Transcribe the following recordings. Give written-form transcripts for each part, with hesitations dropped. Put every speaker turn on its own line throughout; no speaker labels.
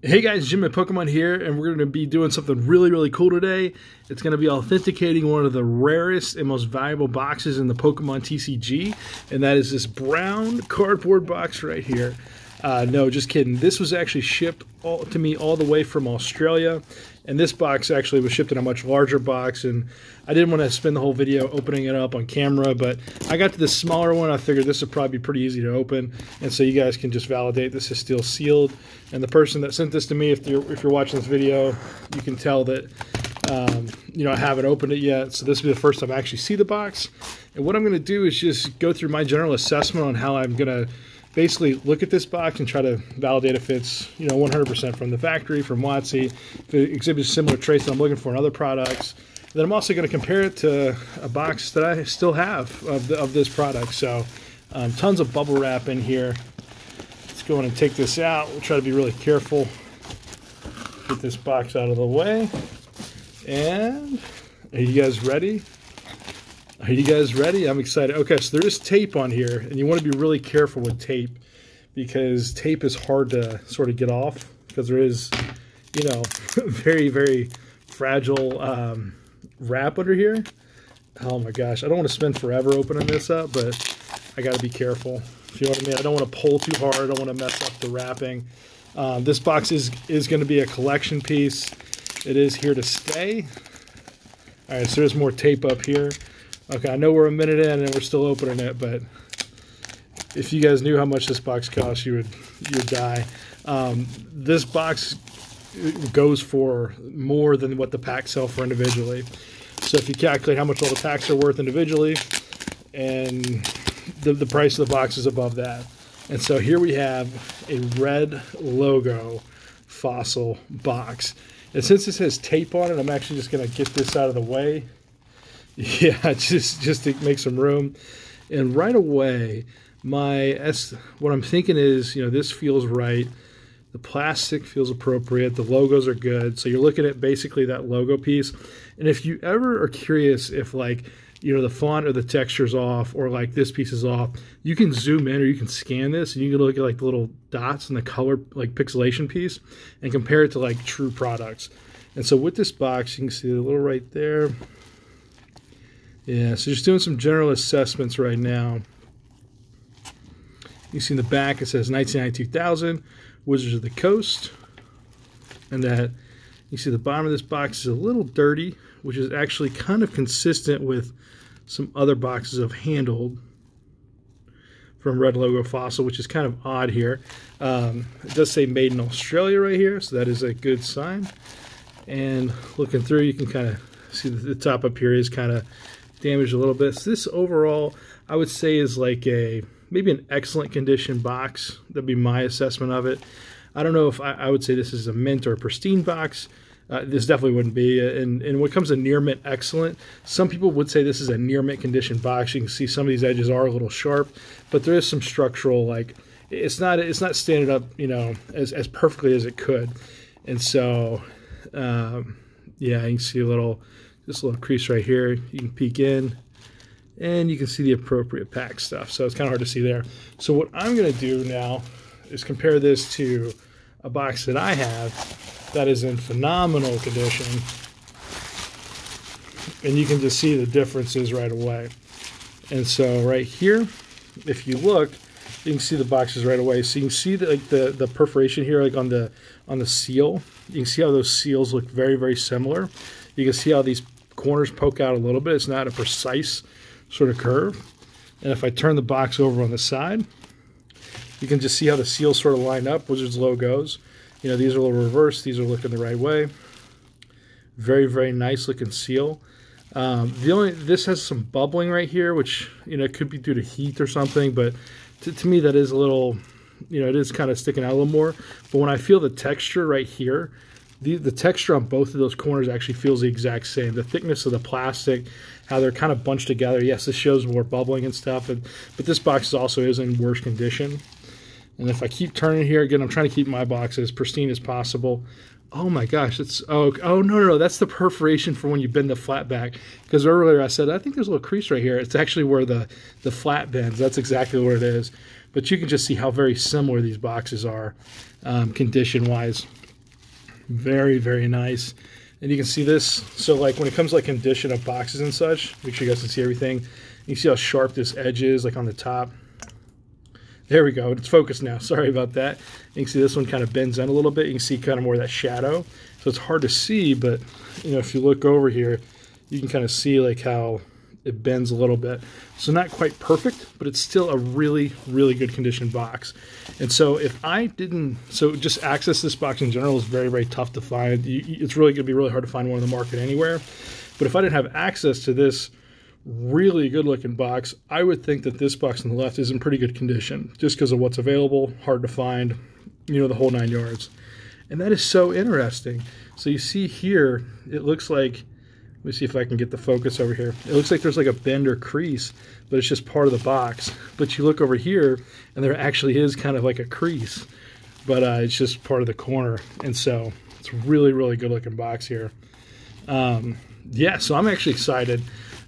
Hey guys, Jim at Pokemon here, and we're going to be doing something really cool today. It's going to be authenticating one of the rarest and most valuable boxes in the Pokemon TCG, and that is this brown cardboard box right here. No, just kidding. This was actually shipped to me all the way from Australia, and this box actually was shipped in a much larger box, and I didn't want to spend the whole video opening it up on camera, but I got to this smaller one. I figured this would probably be pretty easy to open, and so you guys can just validate this is still sealed. And the person that sent this to me, if you're watching this video, you can tell that I haven't opened it yet, so this will be the first time I actually see the box. And what I'm going to do is just go through my general assessment on how I'm going to basically look at this box and try to validate if it's 100% from the factory, from WotC, if it exhibits similar traits that I'm looking for in other products. And then I'm also going to compare it to a box that I still have of this product. So tons of bubble wrap in here. Let's go in and take this out. We'll try to be really careful. Get this box out of the way. And are you guys ready? Are you guys ready? I'm excited. Okay, so there is tape on here, and you want to be really careful with tape because tape is hard to sort of get off because there is, very fragile wrap under here. Oh my gosh, I don't want to spend forever opening this up, but I got to be careful. If you know what I mean? I don't want to pull too hard. I don't want to mess up the wrapping. This box is going to be a collection piece. It is here to stay. All right, so there's more tape up here. Okay, I know we're a minute in and we're still opening it, but if you guys knew how much this box costs, you'd die. This box goes for more than what the packs sell for individually. So if you calculate how much all the packs are worth individually, and the price of the box is above that. And so here we have a red logo fossil box. And since this has tape on it, I'm actually just going to get this out of the way. Yeah, just to make some room. And right away, what I'm thinking is, this feels right. The plastic feels appropriate. The logos are good. So you're looking at basically that logo piece. And if you ever are curious if the font or the texture's off or this piece is off, you can zoom in or you can scan this and you can look at the little dots and the color pixelation piece and compare it to true products. And so with this box, you can see a little right there. Yeah, so just doing some general assessments right now. You see in the back it says 1992,000 Wizards of the Coast, and that you see the bottom of this box is a little dirty, which is actually kind of consistent with some other boxes I've handled from Red Logo Fossil, which is kind of odd here. It does say made in Australia right here, so that is a good sign. And looking through, you can kind of see the top up here is kind of damaged a little bit. So this overall, I would say, is maybe an excellent condition box. That'd be my assessment of it. I don't know if I would say this is a mint or a pristine box. This definitely wouldn't be. And when it comes to near mint excellent, some people would say this is a near mint condition box. You can see some of these edges are a little sharp, but there is some structural, it's not standing up, as perfectly as it could. And so, yeah, you can see this little crease right here. You can peek in and you can see the appropriate pack stuff. So it's kind of hard to see there. So what I'm going to do now is compare this to a box that I have that is in phenomenal condition. And you can just see the differences right away. And so right here, if you look, you can see the boxes right away. So you can see the perforation here, on the seal. You can see how those seals look very similar. You can see how these corners poke out a little bit. It's not a precise sort of curve. And if I turn the box over on the side, you can just see how the seals sort of line up. Wizards logos. These are a little reversed. These are looking the right way. Very nice looking seal. This has some bubbling right here, which it could be due to heat or something, but to me that is a little, it is kind of sticking out a little more. But when I feel the texture right here, the texture on both of those corners actually feels the exact same. The thickness of the plastic, how they're kind of bunched together. Yes, this shows more bubbling and stuff, but this box also is in worse condition. And if I keep turning here, again, I'm trying to keep my box as pristine as possible. Oh my gosh, oh no, that's the perforation for when you bend the flat back. Because earlier I said, I think there's a little crease right here. It's actually where the flat bends. That's exactly where it is. But you can just see how very similar these boxes are condition-wise. Very, very nice. And you can see this. So like when it comes to like condition of boxes and such, make sure you guys can see everything. You see how sharp this edge is, like on the top. There we go. It's focused now. Sorry about that. You can see this one kind of bends in a little bit. You can see kind of more of that shadow. So it's hard to see, but you know, if you look over here, you can kind of see like how it bends a little bit. So not quite perfect, but it's still a really, really good condition box. And so if I didn't, so just access this box in general is very, very tough to find. It's really going to be really hard to find one in the market anywhere. But if I didn't have access to this really good looking box, I would think that this box on the left is in pretty good condition just because of what's available, hard to find, you know, the whole 9 yards. And that is so interesting. So you see here, it looks like, let me see if I can get the focus over here. It looks like there's like a bend or crease, but it's just part of the box. But you look over here, and there actually is kind of like a crease, but it's just part of the corner. And so it's really, really good looking box here. Yeah, so I'm actually excited.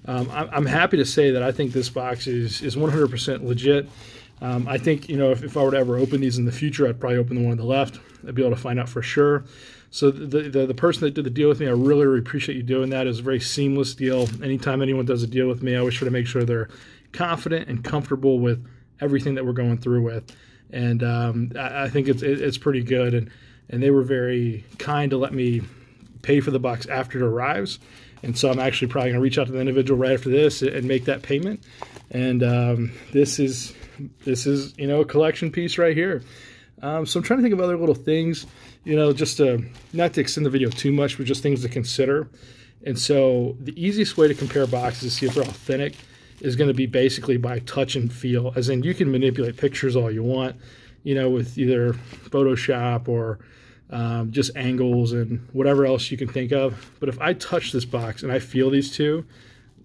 I'm happy to say that I think this box is 100% legit. I think, you know, if I were to ever open these in the future, I'd probably open the one on the left. I'd be able to find out for sure. So the person that did the deal with me, I really, really appreciate you doing that. It was a very seamless deal. Anytime anyone does a deal with me, I always try to make sure they're confident and comfortable with everything that we're going through with. And I think it's pretty good. And they were very kind to let me pay for the box after it arrives. And so I'm actually probably going to reach out to the individual right after this and make that payment. And this is, you know, a collection piece right here. So I'm trying to think of other little things, you know, just not to extend the video too much, but just things to consider. And so the easiest way to compare boxes to see if they're authentic is going to be basically by touch and feel. As in, you can manipulate pictures all you want, you know, with either Photoshop or just angles and whatever else you can think of. But if I touch this box and I feel these two,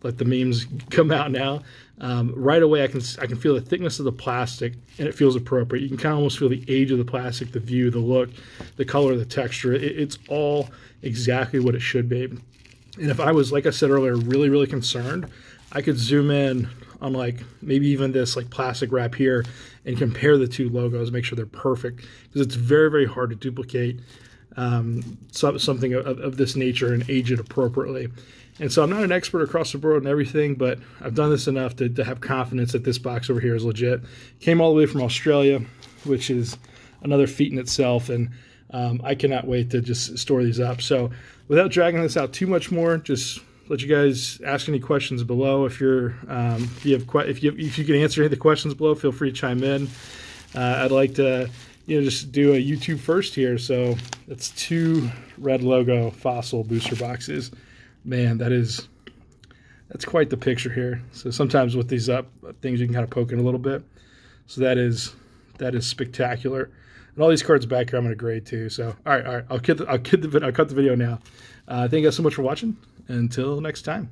let the memes come out now, right away I can feel the thickness of the plastic and it feels appropriate. You can kind of almost feel the age of the plastic, the view, the look, the color, the texture. It's all exactly what it should be. And if I was, like I said earlier, really, really concerned, I could zoom in on like maybe even this like plastic wrap here and compare the two logos, make sure they're perfect, because it's very, very hard to duplicate something of this nature and age it appropriately. And so I'm not an expert across the board and everything, but I've done this enough to have confidence that this box over here is legit. Came all the way from Australia, which is another feat in itself, and I cannot wait to just store these up. So without dragging this out too much more, just let you guys ask any questions below. If you can answer any of the questions below, feel free to chime in. I'd like to, you know, just do a YouTube first here. So that's 2 red logo Fossil booster boxes. Man, that's quite the picture here. So sometimes with these things you can kind of poke in a little bit. So that is spectacular. And all these cards back here I'm going to grade too. So all right, I'll cut the video now. Thank you guys so much for watching. Until next time.